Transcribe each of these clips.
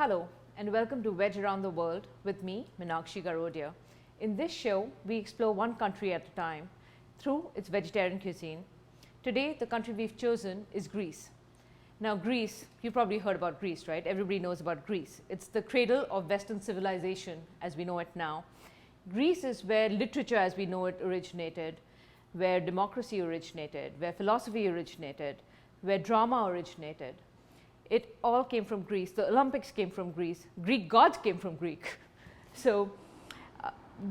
Hello and welcome to Veg Around the World with me, Meenakshi Garodia. In this show, we explore one country at a time through its vegetarian cuisine. Today, the country we've chosen is Greece. Now Greece, you probably heard about Greece, right? Everybody knows about Greece. It's the cradle of Western civilization as we know it now. Greece is where literature as we know it originated, where democracy originated, where philosophy originated, where drama originated. It all came from Greece. The Olympics came from Greece. Greek gods came from Greek. So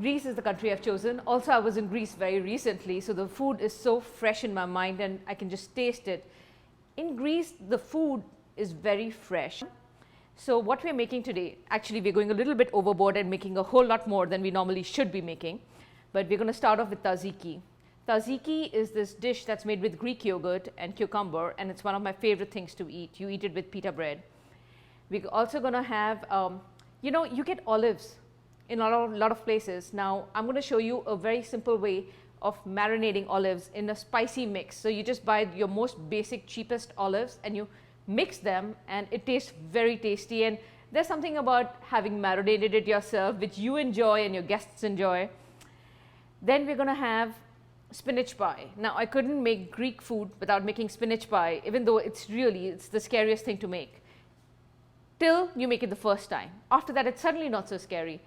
Greece is the country I've chosen. Also, I was in Greece very recently, so the food is so fresh in my mind and I can just taste it. In Greece, the food is very fresh. So what we're making today, actually we're going a little bit overboard and making a whole lot more than we normally should be making. But we're going to start off with Tzaziki. Tzaziki is this dish that's made with Greek yogurt and cucumber, and it's one of my favorite things to eat. You eat it with pita bread. We're also going to have, you get olives in a lot of places. Now, I'm going to show you a very simple way of marinating olives in a spicy mix. So you just buy your most basic, cheapest olives and you mix them and it tastes very tasty. And there's something about having marinated it yourself which you enjoy and your guests enjoy. Then we're going to have spinach pie. Now, I couldn't make Greek food without making spinach pie, even though it's the scariest thing to make. Till you make it the first time. After that, it's suddenly not so scary.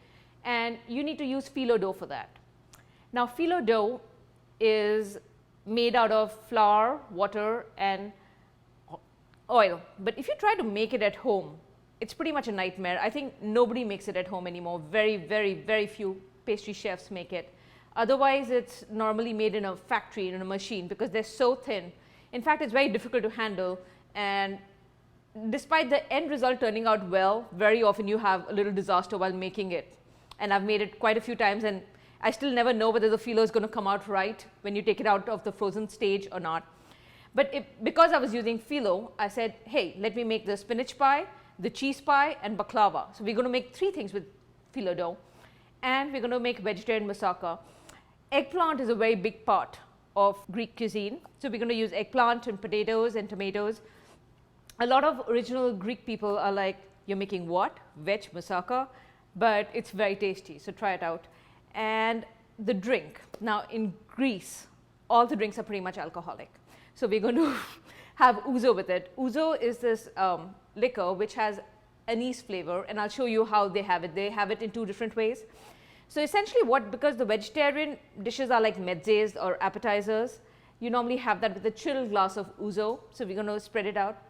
And you need to use phyllo dough for that. Now, phyllo dough is made out of flour, water, and oil. But if you try to make it at home, it's pretty much a nightmare. I think nobody makes it at home anymore. Very, very, very few pastry chefs make it. Otherwise, it's normally made in a factory, in a machine, because they're so thin. In fact, it's very difficult to handle. And despite the end result turning out well, very often you have a little disaster while making it. And I've made it quite a few times, and I still never know whether the phyllo is going to come out right when you take it out of the frozen stage or not. But because I was using phyllo, I said, hey, let me make the spinach pie, the cheese pie, and baklava. So we're going to make 3 things with phyllo dough. And we're going to make vegetarian moussaka. Eggplant is a very big part of Greek cuisine. So we're going to use eggplant and potatoes and tomatoes. A lot of original Greek people are like, you're making what? Veg moussaka? But it's very tasty, so try it out. And the drink. Now in Greece, all the drinks are pretty much alcoholic. So we're going to have ouzo with it. Ouzo is this liquor which has anise flavor, and I'll show you how they have it. They have it in 2 different ways. So essentially because the vegetarian dishes are like mezzes or appetizers, you normally have that with a chilled glass of ouzo. So we're going to spread it out.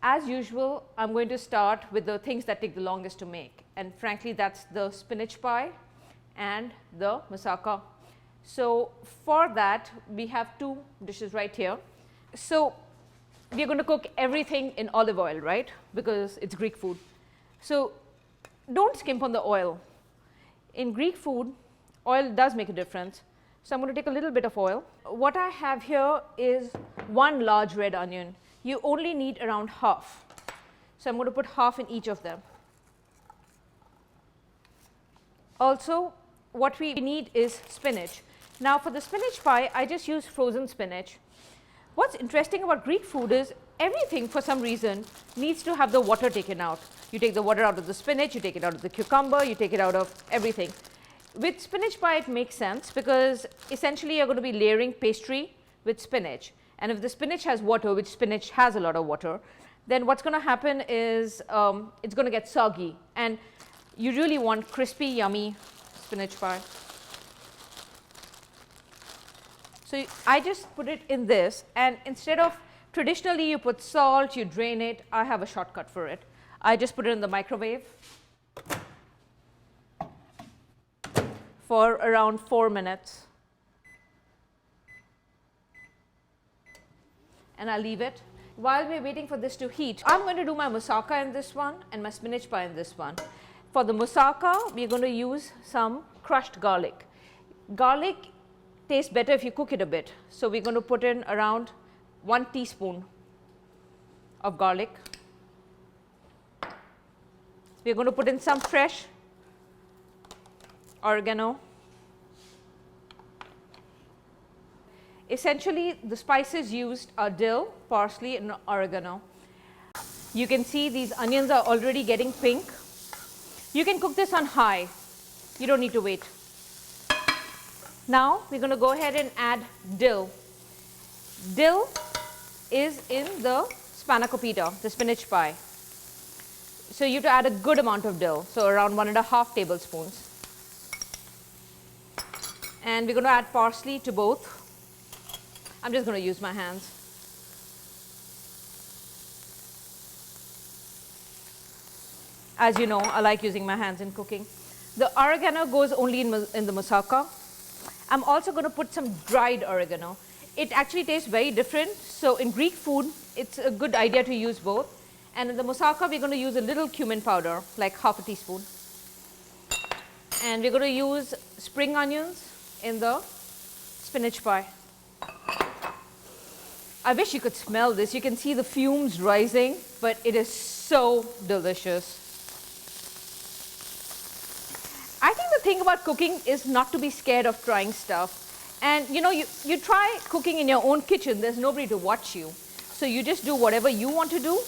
As usual, I'm going to start with the things that take the longest to make. And frankly, that's the spinach pie and the moussaka. So for that, we have 2 dishes right here. So we're going to cook everything in olive oil, right? Because it's Greek food. So don't skimp on the oil. In Greek food, oil does make a difference. So I'm going to take a little bit of oil. What I have here is 1 large red onion. You only need around half. So I'm going to put half in each of them. Also, what we need is spinach. Now for the spinach pie, I just use frozen spinach. What's interesting about Greek food is everything for some reason needs to have the water taken out. You take the water out of the spinach, you take it out of the cucumber, you take it out of everything. With spinach pie, it makes sense because essentially you're going to be layering pastry with spinach. And if the spinach has water, which spinach has a lot of water, then what's going to happen is it's going to get soggy. And you really want crispy, yummy spinach pie. So I just put it in this, and instead of traditionally you put salt, you drain it, I have a shortcut for it. I just put it in the microwave for around 4 minutes. And I'll leave it. While we're waiting for this to heat, I'm going to do my moussaka in this one and my spinach pie in this one. For the moussaka, we're going to use some crushed garlic. Garlic tastes better if you cook it a bit. So we're going to put in around 1 teaspoon of garlic. We're going to put in some fresh oregano. Essentially, the spices used are dill, parsley, and oregano. You can see these onions are already getting pink. You can cook this on high. You don't need to wait. Now we're going to go ahead and add dill. Dill is in the Spanakopita, the spinach pie. So you have to add a good amount of dill, so around 1.5 tablespoons. And we're going to add parsley to both. I'm just going to use my hands. As you know, I like using my hands in cooking. The oregano goes only in the moussaka. I'm also going to put some dried oregano. It actually tastes very different. So in Greek food, it's a good idea to use both. And in the moussaka, we're going to use a little cumin powder, like half a teaspoon. And we're going to use spring onions in the spinach pie. I wish you could smell this. You can see the fumes rising, but it is so delicious. I think the thing about cooking is not to be scared of trying stuff. And you know, you try cooking in your own kitchen, there's nobody to watch you. So you just do whatever you want to do.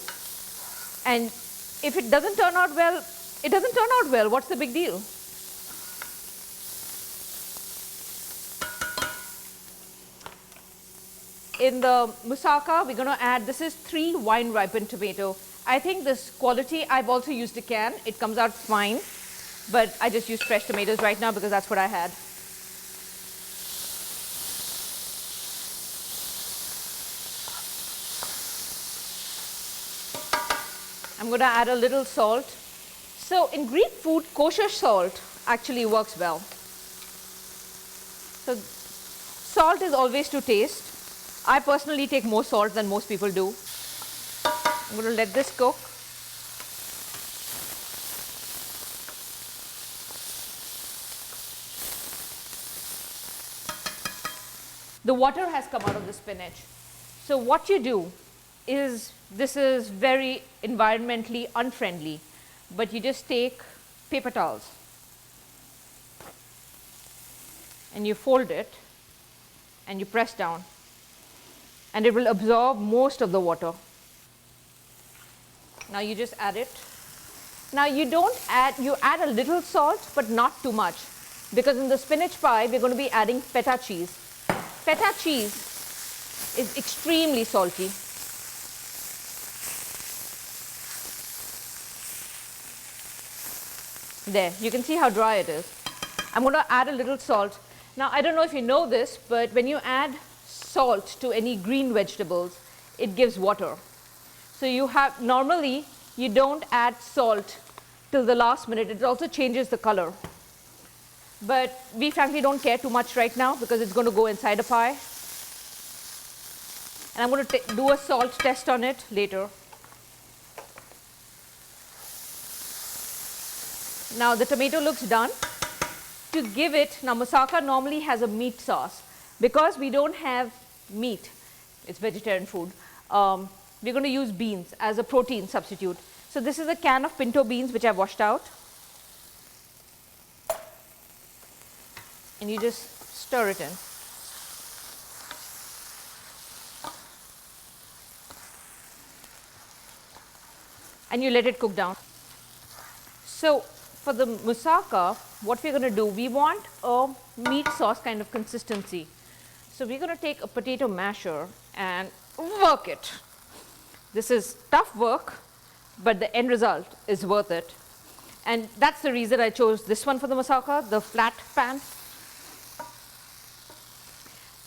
And if it doesn't turn out well, it doesn't turn out well. What's the big deal? In the moussaka, we're going to add, this is 3 wine ripened tomato. I think this quality, I've also used a can. It comes out fine. But I just used fresh tomatoes right now because that's what I had. I'm going to add a little salt. So in Greek food, kosher salt actually works well. So salt is always to taste. I personally take more salt than most people do. I'm going to let this cook. The water has come out of the spinach. So what you do is, this is very environmentally unfriendly, but you just take paper towels and you fold it and you press down, and it will absorb most of the water. Now you just add it. Now you add a little salt, but not too much, because in the spinach pie we're going to be adding feta cheese. Feta cheese is extremely salty. There, you can see how dry it is. I'm going to add a little salt. Now, I don't know if you know this, but when you add salt to any green vegetables, it gives water. So normally you don't add salt till the last minute. It also changes the color. But we frankly don't care too much right now because it's going to go inside a pie. And I'm going to do a salt test on it later. Now the tomato looks done. To give it, now moussaka normally has a meat sauce. Because we don't have meat, it's vegetarian food, we're going to use beans as a protein substitute. So this is a can of pinto beans which I've washed out. And you just stir it in. And you let it cook down. So for the moussaka, what we're going to do, we want a meat sauce kind of consistency. So we're going to take a potato masher and work it. This is tough work, but the end result is worth it. And that's the reason I chose this one for the moussaka, the flat pan.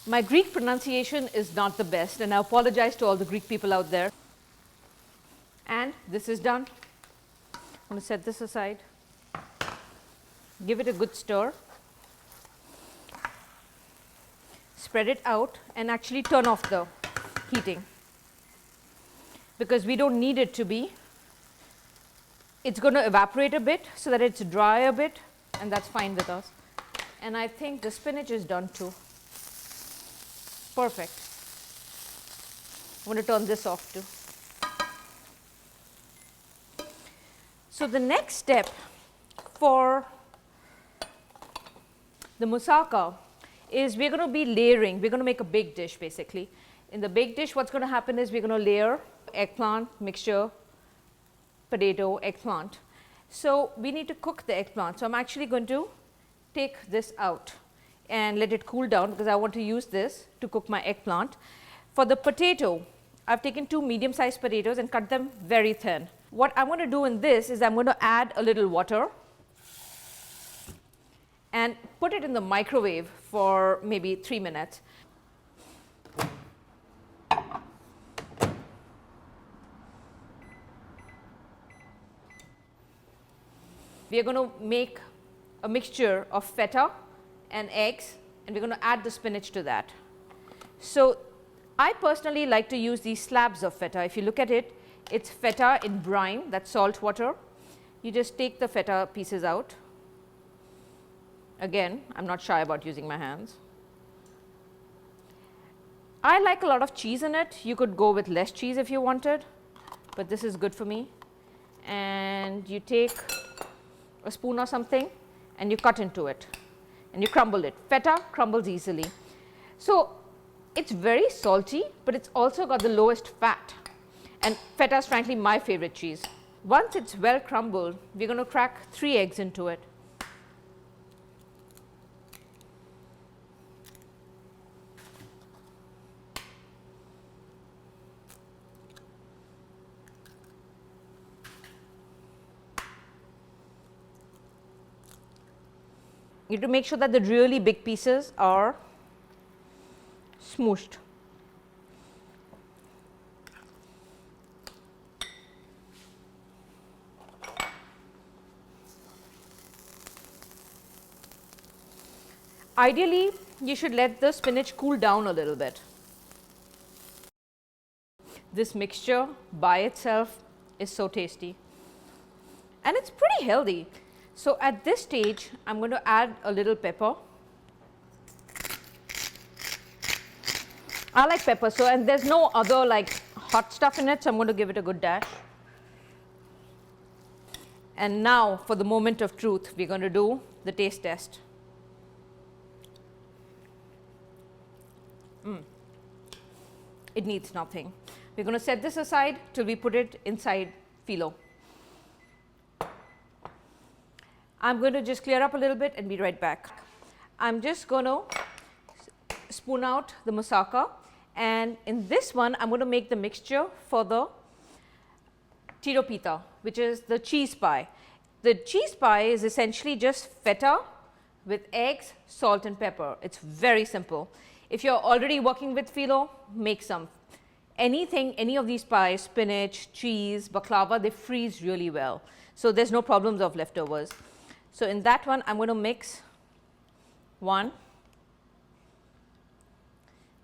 My Greek pronunciation is not the best, and I apologize to all the Greek people out there. And this is done. I'm going to set this aside. Give it a good stir. Spread it out and actually turn off the heating, because we don't need it to be. It's going to evaporate a bit so that it's dry a bit, and that's fine with us. And I think the spinach is done too. Perfect. I'm going to turn this off too. So the next step for the moussaka is we're going to be layering. We're going to make a big dish basically. In the big dish, what's going to happen is we're going to layer eggplant mixture, potato, eggplant. So we need to cook the eggplant. So I'm actually going to take this out and let it cool down because I want to use this to cook my eggplant. For the potato, I've taken 2 medium-sized potatoes and cut them very thin. What I'm going to do in this is I'm going to add a little water and put it in the microwave for maybe 3 minutes. We are going to make a mixture of feta and eggs, and we're going to add the spinach to that. So I personally like to use these slabs of feta. If you look at it, it's feta in brine, that's salt water. You just take the feta pieces out. Again, I'm not shy about using my hands. I like a lot of cheese in it. You could go with less cheese if you wanted, but this is good for me. And you take a spoon or something and you cut into it and you crumble it. Feta crumbles easily. So it's very salty, but it's also got the lowest fat. And feta is frankly my favorite cheese. Once it's well crumbled, we're going to crack 3 eggs into it. You have to make sure that the really big pieces are smooshed. Ideally, you should let the spinach cool down a little bit. This mixture by itself is so tasty and it's pretty healthy. So at this stage, I'm going to add a little pepper. I like pepper, so and there's no other like hot stuff in it, so I'm going to give it a good dash. And now for the moment of truth, we're going to do the taste test. It needs nothing. We're going to set this aside till we put it inside phyllo. I'm going to just clear up a little bit and be right back. I'm just going to spoon out the moussaka, and in this one I'm going to make the mixture for the Tiropita, which is the cheese pie. The cheese pie is essentially just feta with eggs, salt and pepper. It's very simple. If you're already working with phyllo, make some. Anything, any of these pies, spinach, cheese, baklava, they freeze really well. So there's no problems of leftovers. So in that one, I'm going to mix 1,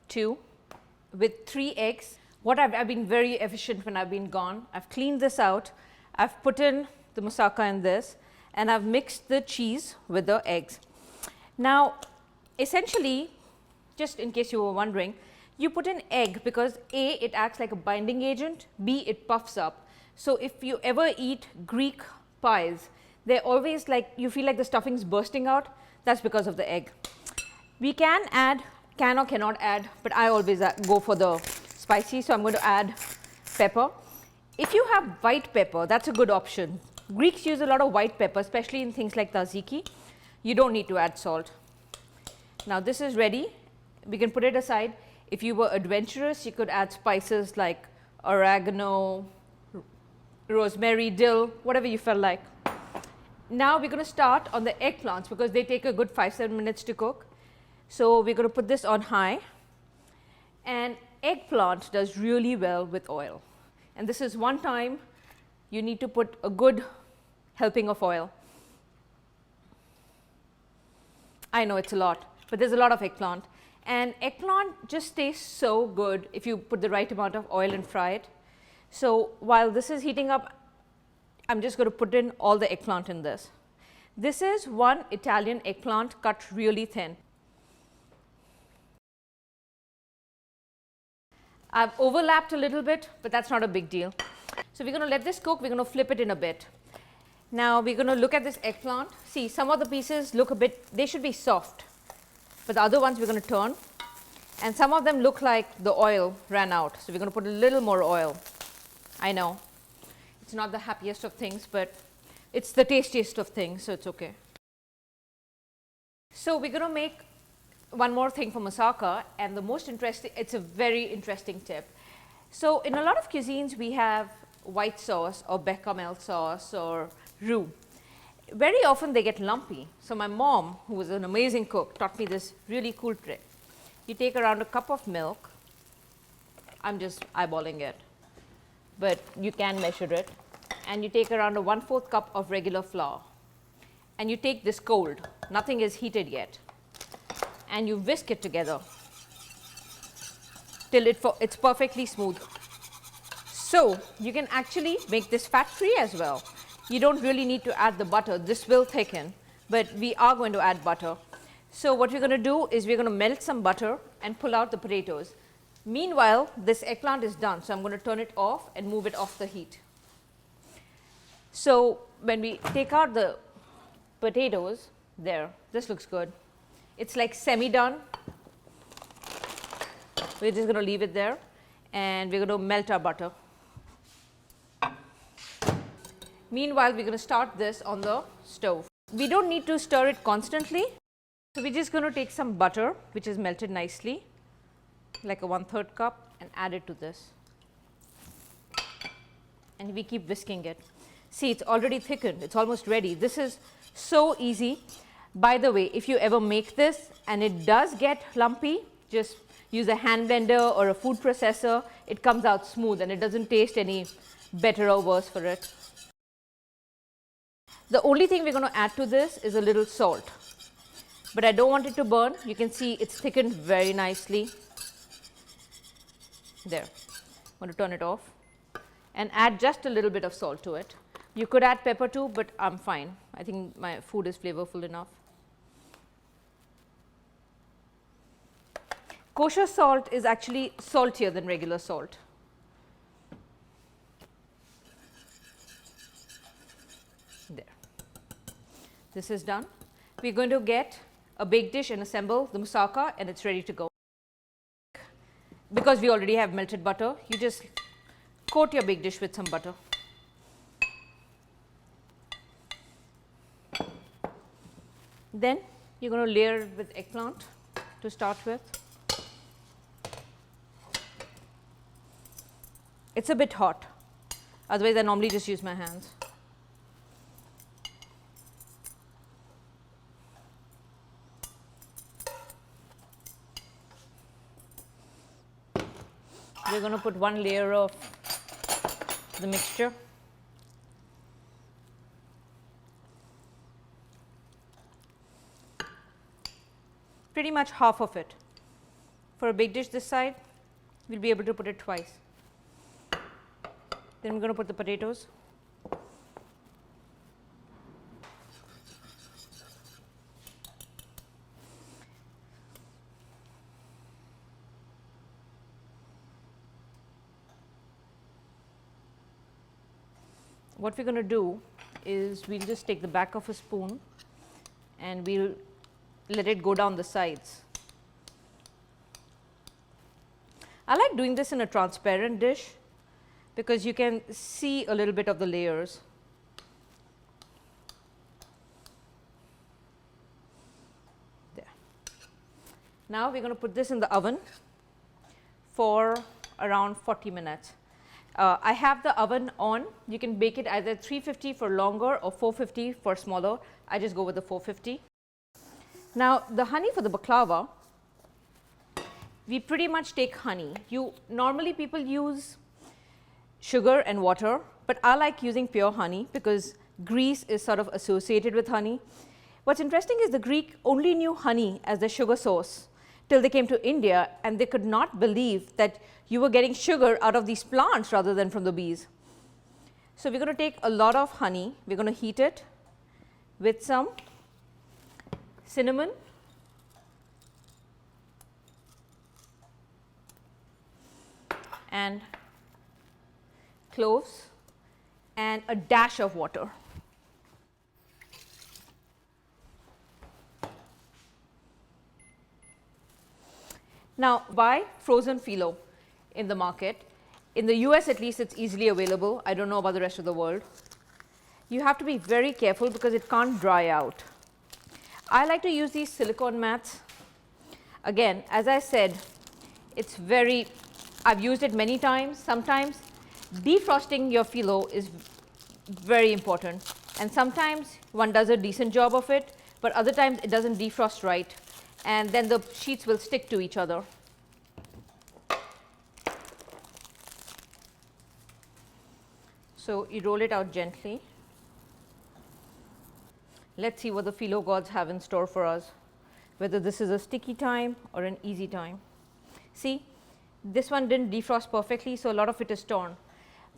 2 with 3 eggs. What I've been very efficient when I've been gone. I've cleaned this out. I've put in the moussaka in this, and I've mixed the cheese with the eggs. Now, essentially, just in case you were wondering, you put in egg because A, it acts like a binding agent, B, it puffs up. So if you ever eat Greek pies, they're always like, you feel like the stuffing's bursting out. That's because of the egg. We can add, can or cannot add, but I always go for the spicy, so I'm going to add pepper. If you have white pepper, that's a good option. Greeks use a lot of white pepper, especially in things like tzaziki. You don't need to add salt. Now this is ready. We can put it aside. If you were adventurous, you could add spices like oregano, rosemary, dill, whatever you felt like. Now we're going to start on the eggplants because they take a good 5-7 minutes to cook. So we're going to put this on high. And eggplant does really well with oil. And this is one time you need to put a good helping of oil. I know it's a lot, but there's a lot of eggplant. And eggplant just tastes so good if you put the right amount of oil and fry it. So while this is heating up, I'm just going to put in all the eggplant in this. This is one Italian eggplant cut really thin. I've overlapped a little bit, but that's not a big deal. So we're going to let this cook. We're going to flip it in a bit. Now we're going to look at this eggplant. See, some of the pieces look a bit, they should be soft. But the other ones we're going to turn. And some of them look like the oil ran out. So we're going to put a little more oil. I know. It's not the happiest of things, but it's the tastiest of things, so it's okay. So we're going to make one more thing for moussaka, and the most interesting, it's a very interesting tip. So in a lot of cuisines we have white sauce or bechamel sauce or roux. Very often they get lumpy. So my mom, who was an amazing cook, taught me this really cool trick. You take around a cup of milk. I'm just eyeballing it, but you can measure it. And you take around a 1/4 cup of regular flour. And you take this cold, nothing is heated yet, and you whisk it together till it's perfectly smooth. So you can actually make this fat free as well. You don't really need to add the butter. This will thicken, but we are going to add butter. So what we're going to do is we're going to melt some butter and pull out the potatoes. Meanwhile, this eggplant is done, so I'm going to turn it off and move it off the heat. So when we take out the potatoes, there, this looks good. It's like semi-done. We're just going to leave it there, and we're going to melt our butter. Meanwhile, we're going to start this on the stove. We don't need to stir it constantly. So we're just going to take some butter, which is melted nicely, like a 1/3 cup, and add it to this. And we keep whisking it. See, it's already thickened. It's almost ready. This is so easy. By the way, if you ever make this and it does get lumpy, just use a hand blender or a food processor. It comes out smooth and it doesn't taste any better or worse for it. The only thing we're going to add to this is a little salt, but I don't want it to burn. You can see it's thickened very nicely. There. I'm going to turn it off and add just a little bit of salt to it. You could add pepper too, but I'm fine. I think my food is flavorful enough. Kosher salt is actually saltier than regular salt. There. This is done. We're going to get a baked dish and assemble the moussaka, and it's ready to go. Because we already have melted butter, you just coat your baked dish with some butter. Then you're going to layer it with eggplant to start with. It's a bit hot, otherwise I normally just use my hands. We're going to put one layer of the mixture. Pretty much half of it. For a baked dish this side, we'll be able to put it twice. Then we're going to put the potatoes. What we're going to do is we'll just take the back of a spoon and we'll let it go down the sides. I like doing this in a transparent dish because you can see a little bit of the layers. There. Now we're going to put this in the oven for around 40 minutes. I have the oven on. You can bake it either 350 for longer or 450 for smaller. I just go with the 450. Now the honey for the baklava, we pretty much take honey. Normally people use sugar and water, but I like using pure honey because Greece is sort of associated with honey. What's interesting is the Greek only knew honey as the sugar source till they came to India, and they could not believe that you were getting sugar out of these plants rather than from the bees. So we're going to take a lot of honey. We're going to heat it with some cinnamon, and cloves, and a dash of water. Now buy frozen phyllo in the market, In the US at least, it's easily available. I don't know about the rest of the world. You have to be very careful because it can't dry out. I like to use these silicone mats. Again, as I said, it's very, I've used it many times. Sometimes defrosting your phyllo is very important, and sometimes one does a decent job of it, but other times it doesn't defrost right, and then the sheets will stick to each other. So you roll it out gently. Let's see what the phyllo gods have in store for us, whether this is a sticky time or an easy time. See, this one didn't defrost perfectly, so a lot of it is torn.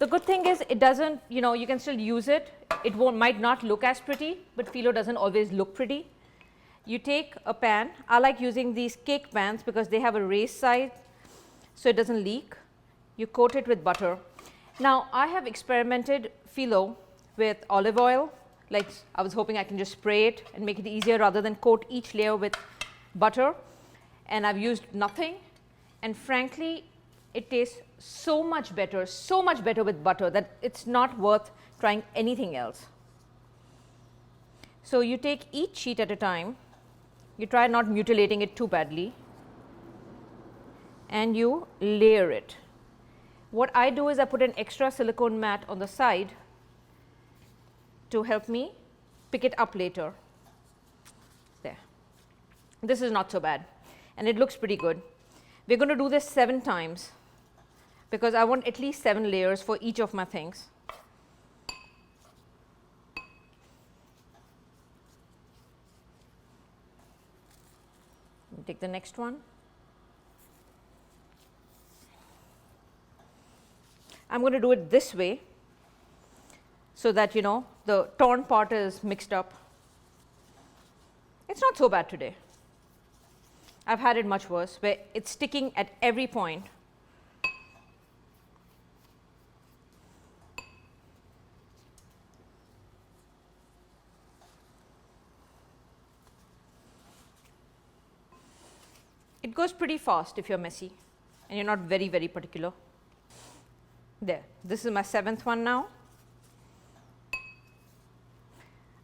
The good thing is it doesn't, you can still use it. It might not look as pretty, but phyllo doesn't always look pretty. You take a pan. I like using these cake pans because they have a raised side so it doesn't leak. You coat it with butter. Now, I have experimented phyllo with olive oil. Like, I was hoping I can just spray it and make it easier rather than coat each layer with butter, and I've used nothing, and frankly it tastes so much better with butter that it's not worth trying anything else. So you take each sheet at a time, you try not mutilating it too badly, and you layer it. What I do is I put an extra silicone mat on the side to help me pick it up later. There. This is not so bad, and it looks pretty good. We're going to do this 7 times because I want at least 7 layers for each of my things. Take the next one. I'm going to do it this way so that the torn part is mixed up. It's not so bad today. I've had it much worse where it's sticking at every point. It goes pretty fast if you're messy and you're not very, very particular. There, this is my 7th one now.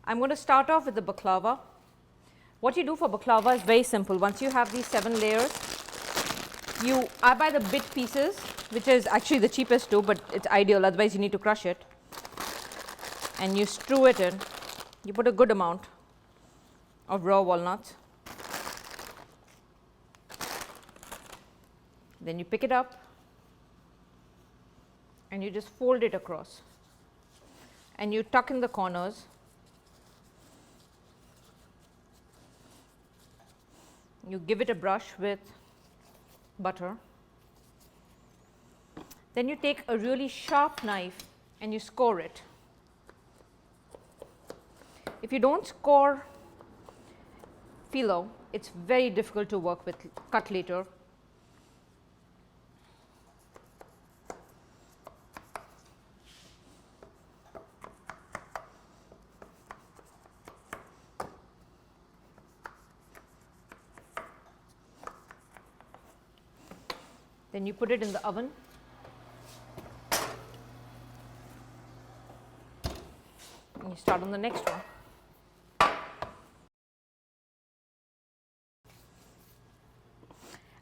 I'm going to start off with the baklava. What you do for baklava is very simple. Once you have these 7 layers, I buy the bit pieces, which is actually the cheapest too, but it's ideal, otherwise you need to crush it. And you strew it in. You put a good amount of raw walnuts. Then you pick it up and you just fold it across, and you tuck in the corners. You give it a brush with butter. Then you take a really sharp knife and you score it. If you don't score phyllo, it's very difficult to work with, cut later. Then you put it in the oven. And you start on the next one.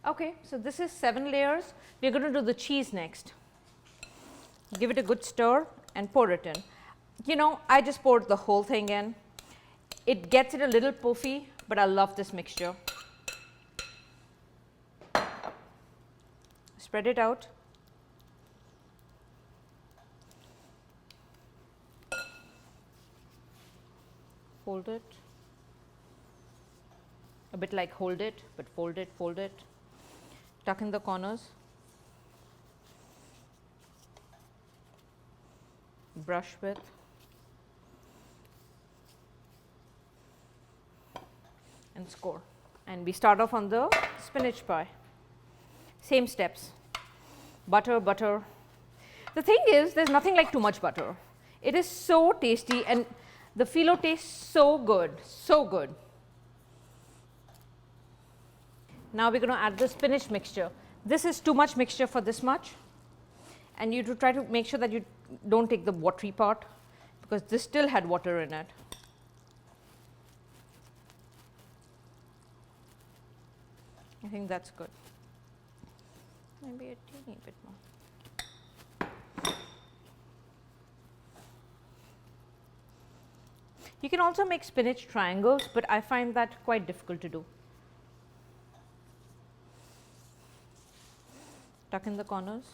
Okay, so this is 7 layers. We're going to do the cheese next. Give it a good stir and pour it in. I just poured the whole thing in. It gets it a little puffy, but I love this mixture. Spread it out. Fold it. A bit like hold it, but fold it, fold it. Tuck in the corners. Brush with. And score. And we start off on the spinach pie. Same steps. Butter, butter. The thing is, there's nothing like too much butter. It is so tasty, and the phyllo tastes so good, so good. Now we're going to add the spinach mixture. This is too much mixture for this much, And you try to make sure that you don't take the watery part, because this still had water in it. I think that's good. Maybe a teeny bit more. You can also make spinach triangles, but I find that quite difficult to do. Tuck in the corners.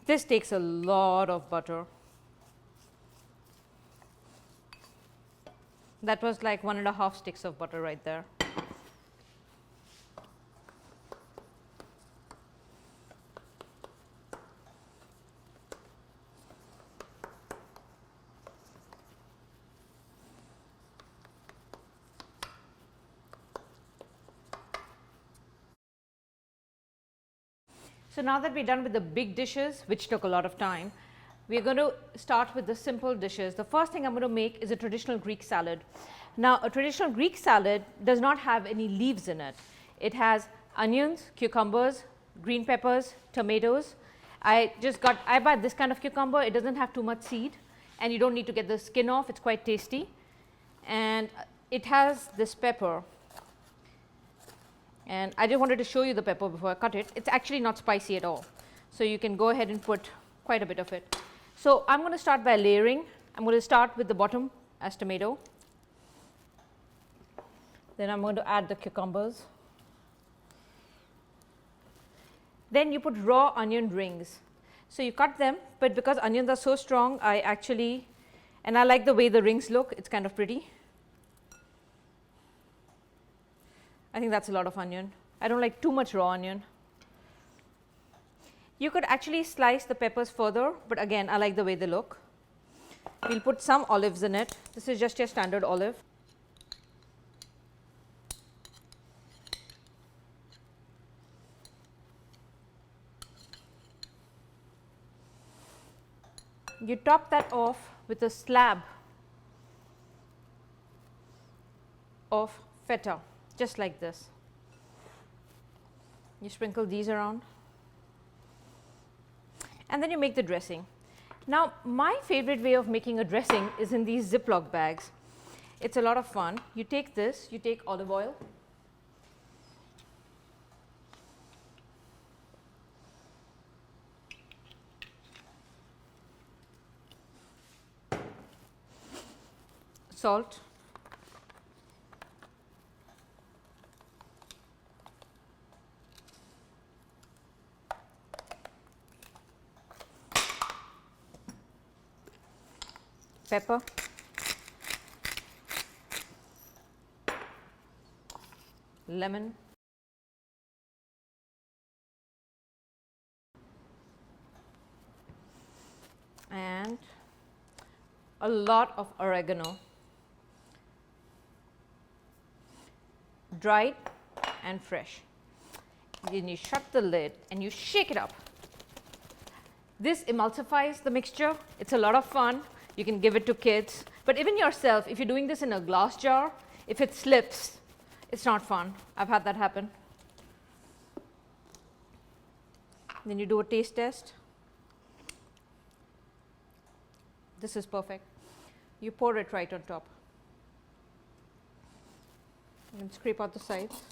This takes a lot of butter. That was like 1.5 sticks of butter right there. So now that we're done with the big dishes, which took a lot of time, we're going to start with the simple dishes. The first thing I'm going to make is a traditional Greek salad. Now, a traditional Greek salad does not have any leaves in it. It has onions, cucumbers, green peppers, tomatoes. I buy this kind of cucumber. It doesn't have too much seed, and you don't need to get the skin off. It's quite tasty. And it has this pepper. And I just wanted to show you the pepper before I cut it. It's actually not spicy at all. So you can go ahead and put quite a bit of it. So I'm going to start by layering. I'm going to start with the bottom as tomato. Then I'm going to add the cucumbers. Then you put raw onion rings. So you cut them, but because onions are so strong, I like the way the rings look. It's kind of pretty. I think that's a lot of onion. I don't like too much raw onion. You could actually slice the peppers further, but again, I like the way they look. We'll put some olives in it. This is just your standard olive. You top that off with a slab of feta. Just like this. You sprinkle these around, and then you make the dressing. Now, my favorite way of making a dressing is in these Ziploc bags. It's a lot of fun. You take this, you take olive oil, salt, pepper, lemon, and a lot of oregano, dried and fresh. Then you shut the lid and you shake it up. This emulsifies the mixture. It's a lot of fun. You can give it to kids, but even yourself, if you're doing this in a glass jar, if it slips, it's not fun. I've had that happen. Then you do a taste test. This is perfect. You pour it right on top. You can scrape out the sides.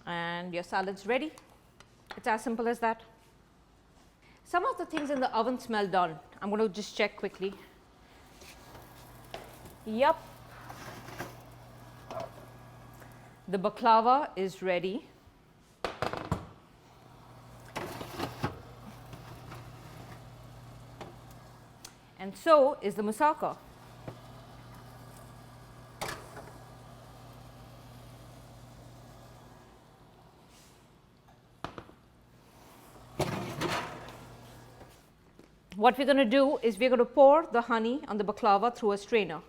And your salad's ready. It's as simple as that. Some of the things in the oven smell done. I'm going to just check quickly. Yep. The baklava is ready. And so is the moussaka. What we're going to do is we're going to pour the honey on the baklava through a strainer.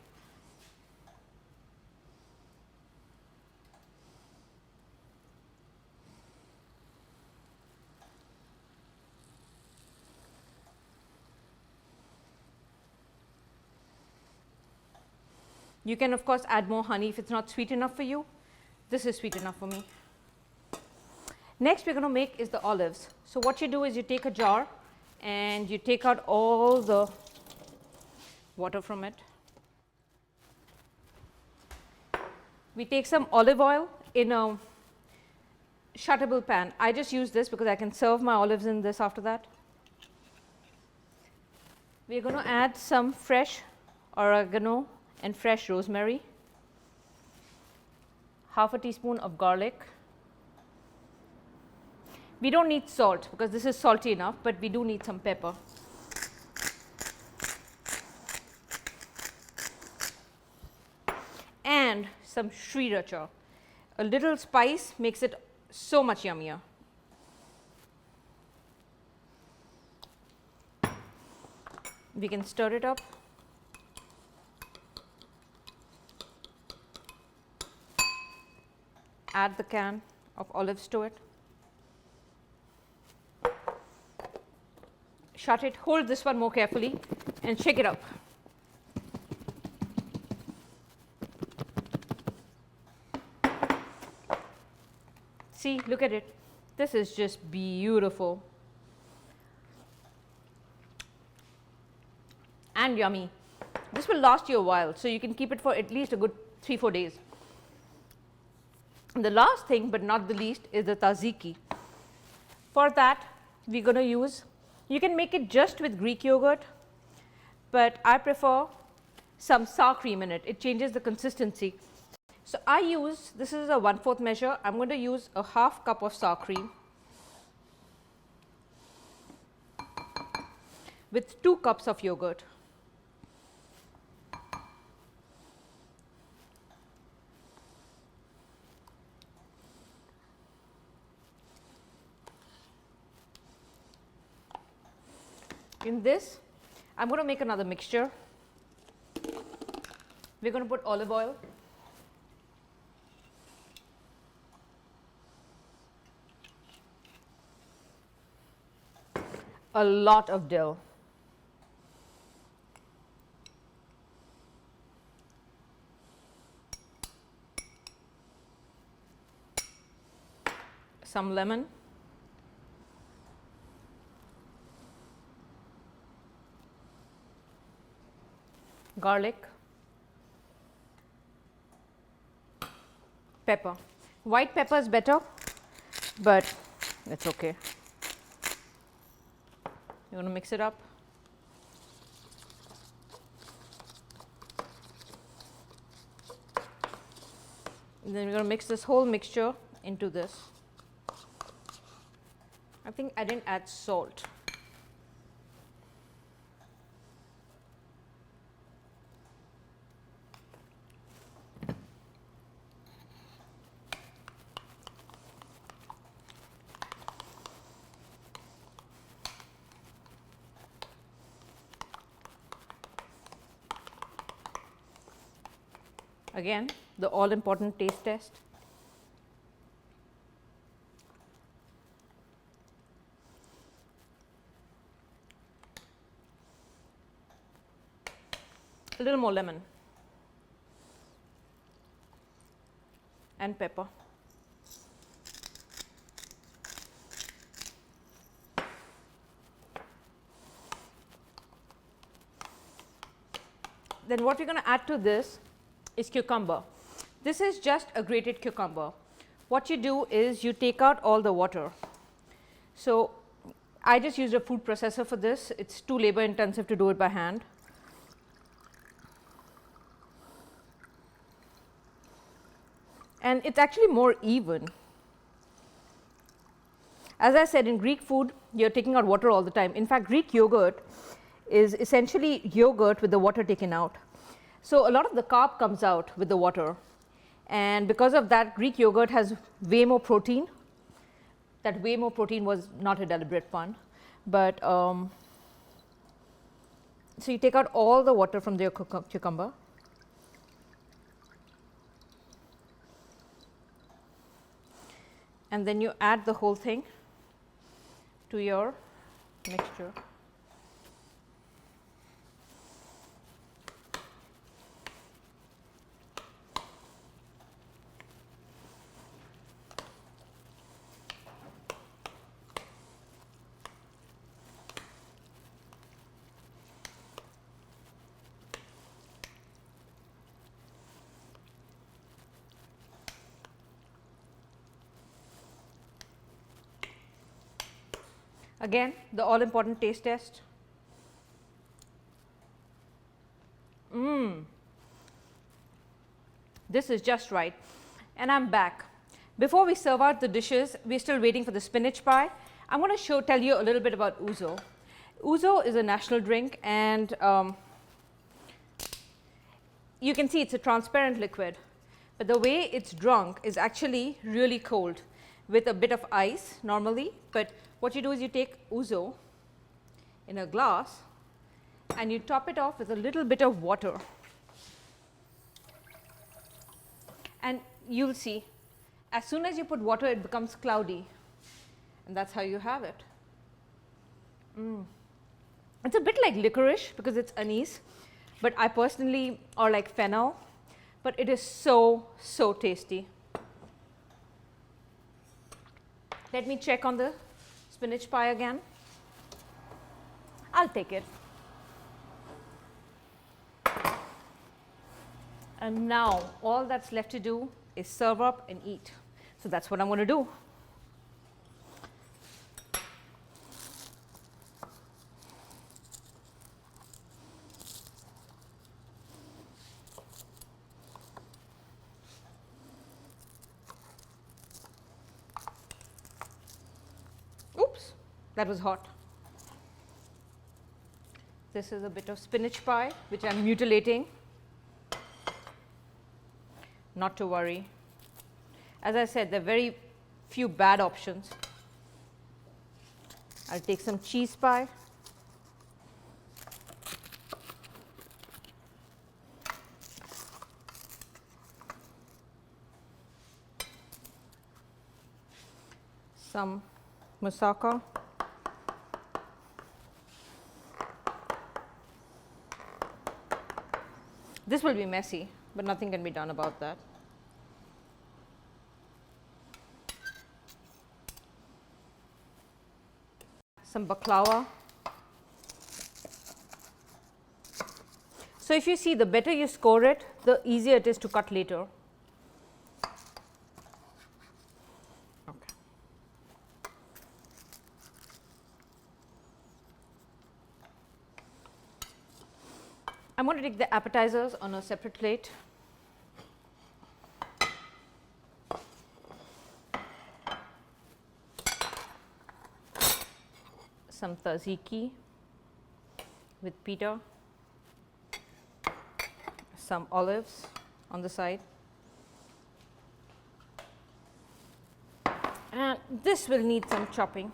You can of course add more honey if it's not sweet enough for you. This is sweet enough for me. Next we are going to make is the olives. So what you do is you take a jar and you take out all the water from it. We take some olive oil in a shuttable pan. I just use this because I can serve my olives in this after that. We are going to add some fresh oregano and fresh rosemary, half a teaspoon of garlic. We don't need salt because this is salty enough, but we do need some pepper. And some sriracha. A little spice makes it so much yummier. We can stir it up. Add the can of olives to it. Shut it, hold this one more carefully and shake it up. See, look at it. This is just beautiful and yummy. This will last you a while, so you can keep it for at least a good 3-4 days. And the last thing, but not the least, is the Tzaziki. For that, we're going to use, you can make it just with Greek yogurt, but I prefer some sour cream in it. It changes the consistency. So I use, this is a 1/4 measure. I'm going to use a half cup of sour cream with 2 cups of yogurt. In this, I'm going to make another mixture. We're going to put olive oil, a lot of dill, some lemon, garlic, pepper. White pepper is better, but it's okay. You're going to mix it up. And then we're going to mix this whole mixture into this. I think I didn't add salt. Again, the all important taste test. A little more lemon and pepper. Then what we're going to add to this is cucumber. This is just a grated cucumber. What you do is you take out all the water. So I just used a food processor for this. It's too labor intensive to do it by hand. And it's actually more even. As I said, in Greek food, you're taking out water all the time. In fact, Greek yogurt is essentially yogurt with the water taken out. So a lot of the carb comes out with the water, and because of that, Greek yogurt has way more protein. That way more protein was not a deliberate pun, but so you take out all the water from the cucumber. And then you add the whole thing to your mixture. Again, the all important taste test. This is just right. And I'm back. Before we serve out the dishes, we're still waiting for the spinach pie. I'm going to tell you a little bit about Ouzo. Ouzo is a national drink, and you can see it's a transparent liquid, but the way it's drunk is actually really cold with a bit of ice normally. But what you do is you take Ouzo in a glass and you top it off with a little bit of water, and you'll see as soon as you put water it becomes cloudy, and that's how you have it. It's a bit like licorice because it's anise, but I personally, or like fennel, but it is so tasty. Let me check on the spinach pie again. I'll take it. And now all that's left to do is serve up and eat. So that's what I'm going to do. Oops, that was hot. This is a bit of spinach pie which I'm mutilating. Not to worry. As I said, there are very few bad options. I'll take some cheese pie. Some Moussaka. This will be messy, but nothing can be done about that. Some baklava. So if you see, the better you score it, the easier it is to cut later. Okay. I'm going to take the appetizers on a separate plate. Some Tzaziki with pita, some olives on the side, and this will need some chopping.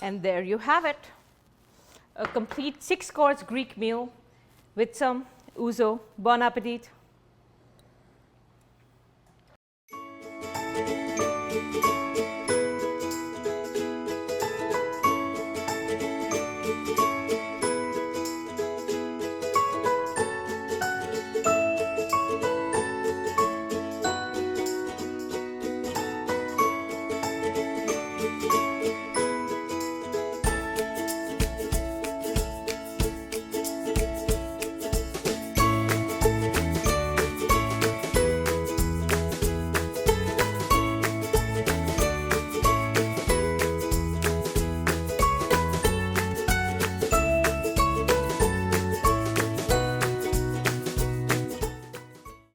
And there you have it, a complete 6-course Greek meal with some Ouzo. Bon appetit!